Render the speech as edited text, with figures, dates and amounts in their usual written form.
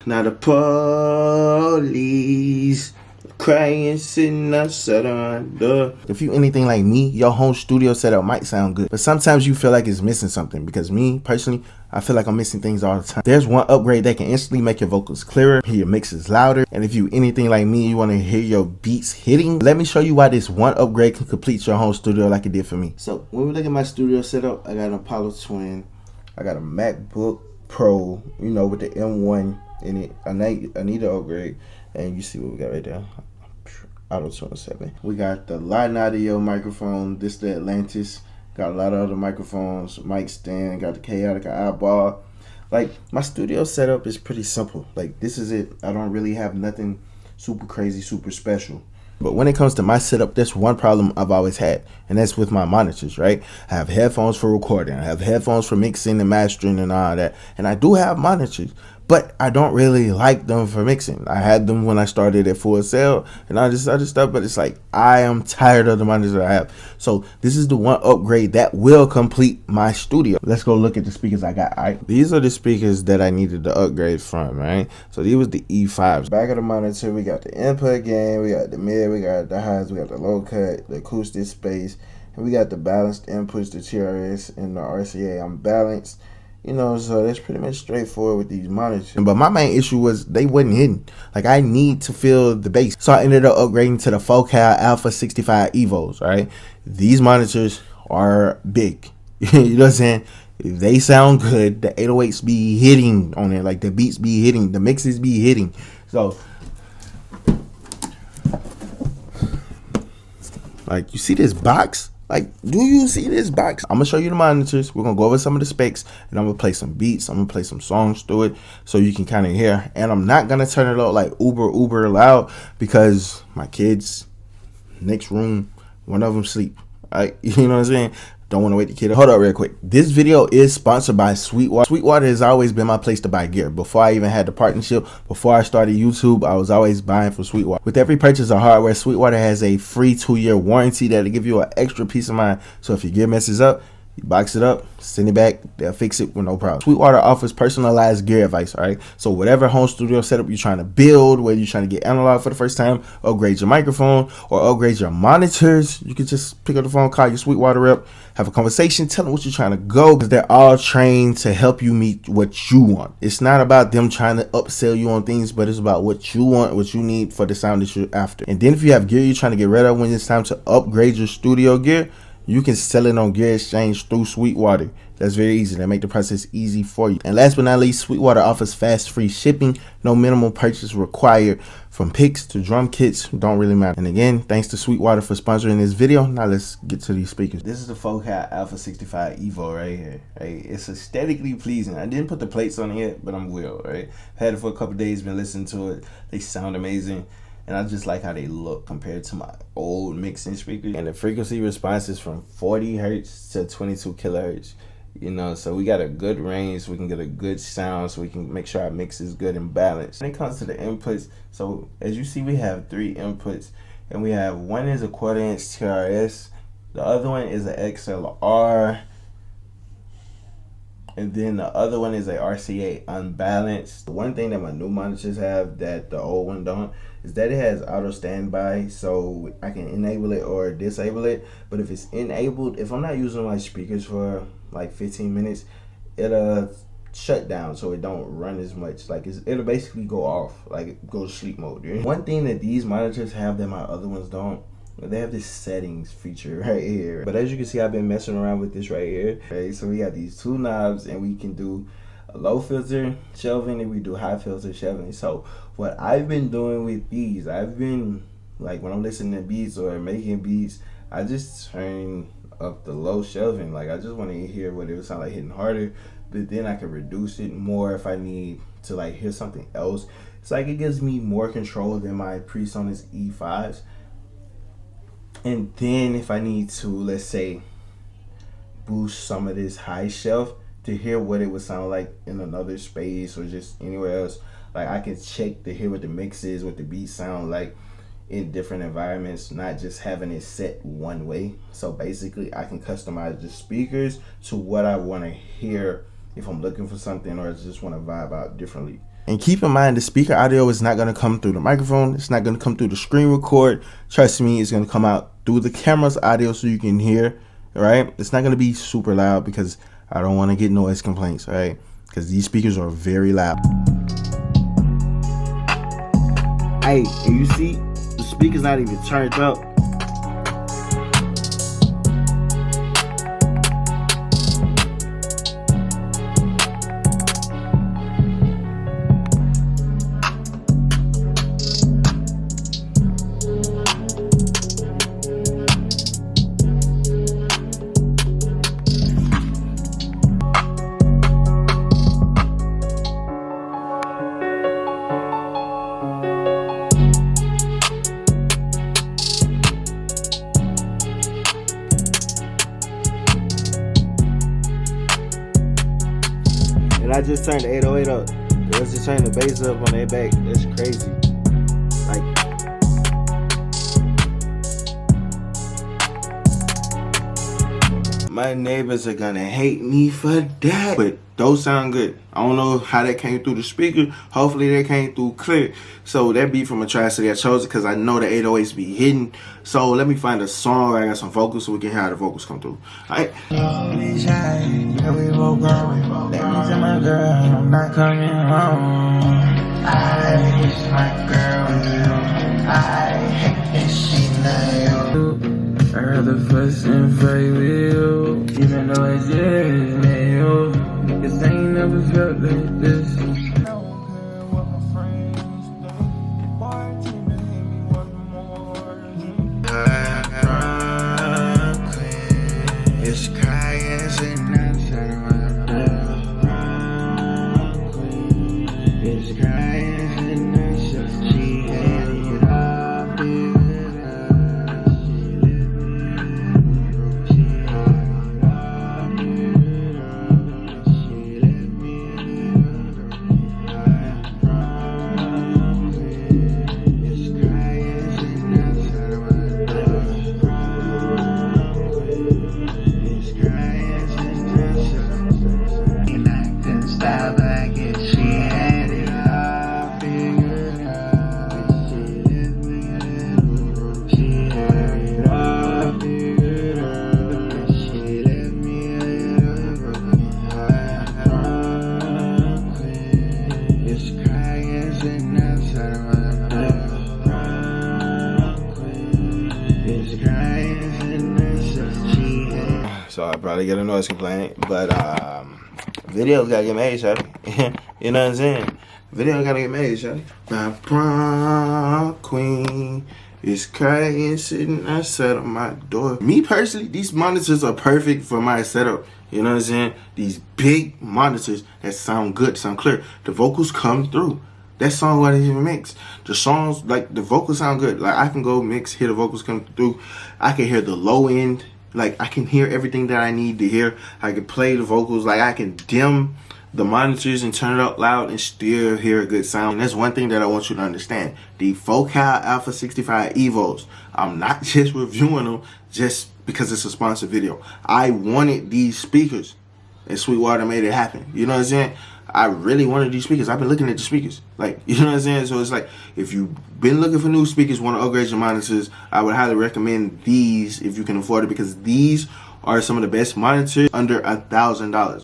Now the police crying, sitting outside on the door. If you anything like me, your home studio setup might sound good, but sometimes you feel like it's missing something. Because me, personally, I feel like I'm missing things all the time. There's one upgrade that can instantly make your vocals clearer, hear your mixes louder, and if you anything like me, you want to hear your beats hitting, let me show you why this one upgrade can complete your home studio like it did for me. So when we look at my studio setup, I got an Apollo Twin, I got a MacBook Pro, you know, with the M1 in it. I need to upgrade, and you see what we got right there. Auto 27. We got the Light Audio microphone. This the Atlantis. Got a lot of other microphones, mic stand. Got the Chaotic eyeball. Like, my studio setup is pretty simple. Like, this is it. I don't really have nothing super crazy, super special. But when it comes to my setup, there's one problem I've always had, and that's with my monitors, right? I have headphones for recording, I have headphones for mixing and mastering and all that, and I do have monitors, but I don't really like them for mixing. I had them when I started at Full Sail and all this other stuff, but it's like, I am tired of the monitors I have. So this is the one upgrade that will complete my studio. Let's go look at the speakers I got. All right, these are the speakers that I needed to upgrade from, right? So these was the E5s. Back of the monitor, we got the input gain, we got the mid, we got the highs, we got the low cut, the acoustic space, and we got the balanced inputs, the TRS and the RCA. I'm balanced. You know, so that's pretty much straightforward with these monitors. But my main issue was they wasn't hidden. Like, I need to feel the bass. So I ended up upgrading to the Focal Alpha 65 Evos, right? These monitors are big. You know what I'm saying? They sound good. The 808s be hitting on it. Like, the beats be hitting. The mixes be hitting. So, like, you see this box? Like, do you see this box? I'm gonna show you the monitors. We're gonna go over some of the specs, and I'm gonna play some beats. I'm gonna play some songs through it so you can kind of hear. And I'm not gonna turn it up like uber loud because my kids, next room, one of them sleep. Right? You know what I'm saying? Don't want to wake the kid up. Hold up real quick. This video is sponsored by Sweetwater. Sweetwater has always been my place to buy gear. Before I even had the partnership, before I started YouTube, I was always buying from Sweetwater. With every purchase of hardware, Sweetwater has a free 2-year warranty that'll give you an extra peace of mind. So if your gear messes up, you box it up, send it back, they'll fix it with no problem. Sweetwater offers personalized gear advice, all right? So whatever home studio setup you're trying to build, whether you're trying to get analog for the first time, upgrade your microphone, or upgrade your monitors, you can just pick up the phone, call your Sweetwater rep, have a conversation, tell them what you're trying to go, because they're all trained to help you meet what you want. It's not about them trying to upsell you on things, but it's about what you want, what you need for the sound that you're after. And then if you have gear you're trying to get rid of when it's time to upgrade your studio gear, you can sell it on Gear Exchange through Sweetwater. That's very easy. They make the process easy for you. And last but not least, Sweetwater offers fast, free shipping. No minimum purchase required. From picks to drum kits, don't really matter. And again, thanks to Sweetwater for sponsoring this video. Now let's get to these speakers. This is the Focal Alpha 65 Evo right here. Right? It's aesthetically pleasing. I didn't put the plates on it yet, but I'm will. Right? I've had it for a couple days, been listening to it. They sound amazing. And I just like how they look compared to my old mixing speakers. And the frequency response is from 40 hertz to 22 kilohertz. You know, so we got a good range, so we can get a good sound, so we can make sure our mix is good and balanced. When it comes to the inputs, so as you see, we have 3 inputs. And we have one is a 1/4 inch TRS. The other one is an XLR. And then the other one is a RCA unbalanced. The one thing that my new monitors have that the old one don't is that it has auto standby, so I can enable it or disable it. But if it's enabled, if I'm not using my speakers for like 15 minutes, it'll shut down, so it don't run as much. Like it'll basically go off, like go to sleep mode. Right? One thing that these monitors have that my other ones don't, they have this settings feature right here. But as you can see, I've been messing around with this right here. Okay, so we got these 2 knobs, and we can do a low filter shelving and we do high filter shelving. So what I've been doing with these, I've been like, when I'm listening to beats or making beats, I just turn up the low shelving. Like, I just want to hear what it would sound like hitting harder, but then I can reduce it more if I need to like hear something else. It's like it gives me more control than my PreSonus E5s. And then if I need to, let's say, boost some of this high shelf to hear what it would sound like in another space or just anywhere else, like I can check to hear what the mix is, what the beats sound like in different environments, not just having it set one way. So basically I can customize the speakers to what I want to hear if I'm looking for something or just want to vibe out differently. And keep in mind, the speaker audio is not going to come through the microphone. It's not going to come through the screen record. Trust me, it's going to come out through the camera's audio so you can hear, right? It's not going to be super loud because I don't want to get noise complaints, all right? Because these speakers are very loud. Hey, and you see, the speaker's not even turned up. And I just turned the 808 up. Let's just turn the bass up on that back. That's crazy. Like, my neighbors are gonna hate me for that. But those sound good. I don't know how that came through the speaker. Hopefully that came through clear. So that beat from Atrocity, I chose it because I know the 808s be hidden. So let me find a song where I got some vocals so we can hear how the vocals come through. Alright. My girl, I'm not coming home. I miss my girl, I hate that she not you. I rather fuss and fight with you, even though it's just you. Cause I ain't never felt like this. It's crying sitting outside of my So I probably get a noise complaint, but videos gotta get made, shawty. You know what I'm saying? Video gotta get made, shawty. My prom queen is crying, sitting outside of my door. Me personally, these monitors are perfect for my setup. You know what I'm saying? These big monitors that sound good, sound clear. The vocals come through. That song wasn't even mixed. The songs, like, the vocals sound good. Like, I can go mix, hear the vocals come through. I can hear the low end. Like, I can hear everything that I need to hear. I can play the vocals. Like, I can dim the monitors and turn it up loud and still hear a good sound. And that's one thing that I want you to understand. The Focal Alpha 65 Evos, I'm not just reviewing them just because it's a sponsored video. I wanted these speakers, and Sweetwater made it happen. You know what I'm saying? I really wanted these speakers. I've been looking at the speakers. Like, you know what I'm saying? So it's like, if you've been looking for new speakers, want to upgrade your monitors, I would highly recommend these if you can afford it, because these are some of the best monitors under $1,000.